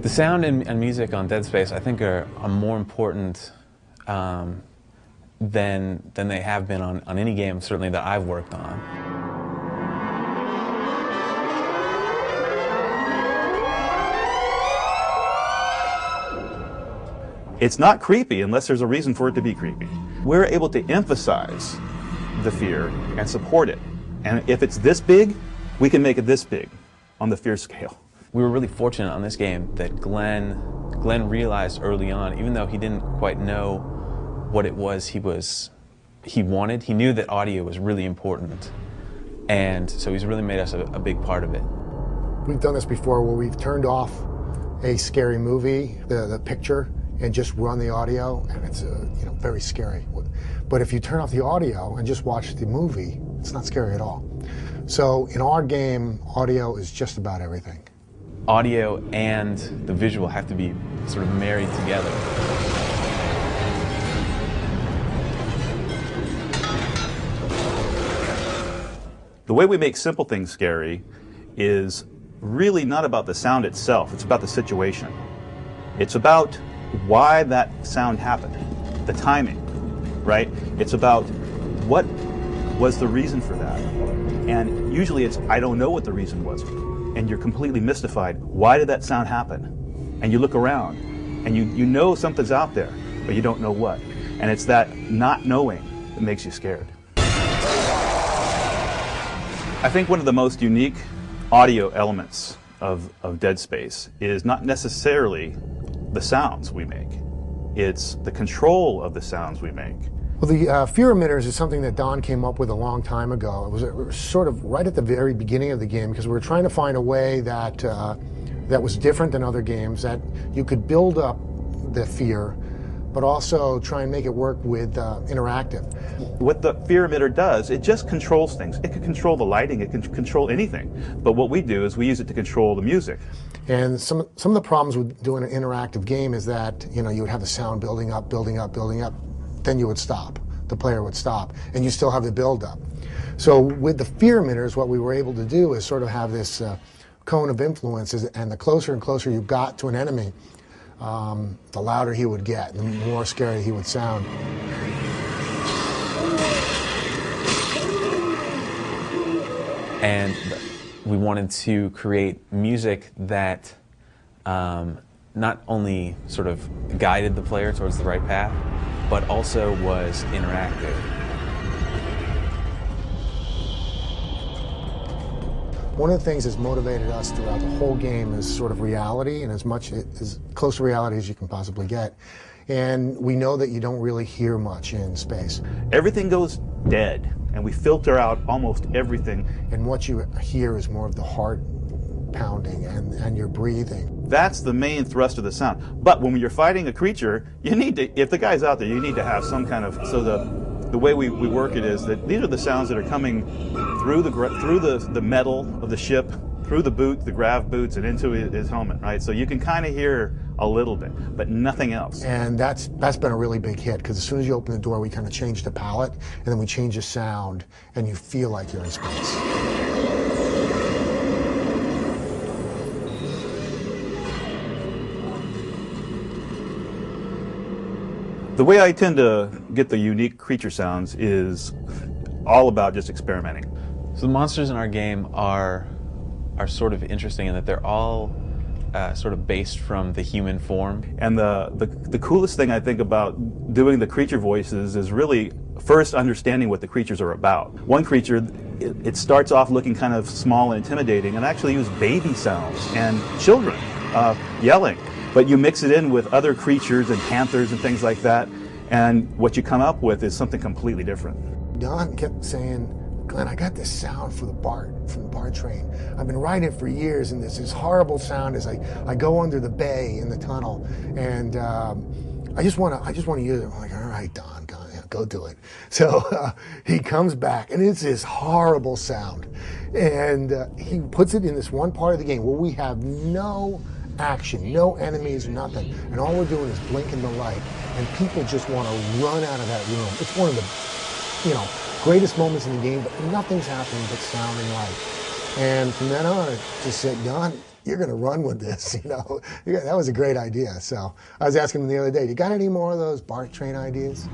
The sound and music on Dead Space, I think, are more important than they have been on any game, certainly that I've worked on. It's not creepy unless there's a reason for it to be creepy. We're able to emphasize the fear and support it. And if it's this big, we can make it this big on the fear scale. We were really fortunate on this game that Glenn realized early on, even though he didn't quite know what it was he wanted, he knew that audio was really important. And so he's really made us a big part of it. We've done this before where we've turned off a scary movie, the picture, and just run the audio, and it's very scary. But if you turn off the audio and just watch the movie, it's not scary at all. So in our game, audio is just about everything. Audio and the visual have to be sort of married together. The way we make simple things scary is really not about the sound itself, it's about the situation. It's about why that sound happened, the timing, right? It's about what was the reason for that. And usually it's, I don't know what the reason was. And you're completely mystified. Why did that sound happen? And you look around and you know something's out there, but you don't know what. And it's that not knowing that makes you scared. I think one of the most unique audio elements of Dead Space is not necessarily the sounds we make. It's the control of the sounds we make. Well, the fear emitters is something that Don came up with a long time ago. It was sort of right at the very beginning of the game because we were trying to find a way that that was different than other games, that you could build up the fear, but also try and make it work with interactive. What the fear emitter does, it just controls things. It can control the lighting, it can control anything. But what we do is we use it to control the music. And some of the problems with doing an interactive game is that you would have the sound building up, building up, building up. Then you would stop. The player would stop, and you still have the build-up. So with the fear emitters, what we were able to do is sort of have this cone of influences, and the closer and closer you got to an enemy, the louder he would get, and the more scary he would sound. And we wanted to create music that not only sort of guided the player towards the right path, but also was interactive. One of the things that's motivated us throughout the whole game is sort of reality, and as close to reality as you can possibly get. And we know that you don't really hear much in space. Everything goes dead, and we filter out almost everything. And what you hear is more of the heart pounding and your breathing. That's the main thrust of the sound. But when you're fighting a creature, you need to, if the guy's out there, you need to have some kind of, so the way we work it is that these are the sounds that are coming through the metal of the ship, through the boot, the grav boots, and into his helmet, right? So you can kind of hear a little bit, but nothing else. And that's been a really big hit, because as soon as you open the door, we kind of change the palette, and then we change the sound, and you feel like you're in space. The way I tend to get the unique creature sounds is all about just experimenting. So the monsters in our game are sort of interesting in that they're all sort of based from the human form. And the coolest thing I think about doing the creature voices is really first understanding what the creatures are about. One creature, it starts off looking kind of small and intimidating, and actually use baby sounds and children yelling. But you mix it in with other creatures and panthers and things like that, and what you come up with is something completely different. Don kept saying, Glenn, I got this sound from the BART train. I've been riding it for years, and this horrible sound as I go under the bay in the tunnel, and I just want to use it. I'm like, all right, Don, go do it. So he comes back, and it's this horrible sound, and he puts it in this one part of the game where we have no action, no enemies, nothing, and all we're doing is blinking the light, and people just want to run out of that room. It's one of the, greatest moments in the game, but nothing's happening but sound and light. And from then on, it just said, Don, you're going to run with this, you know. Yeah, that was a great idea. So I was asking him the other day, you got any more of those BART train ideas?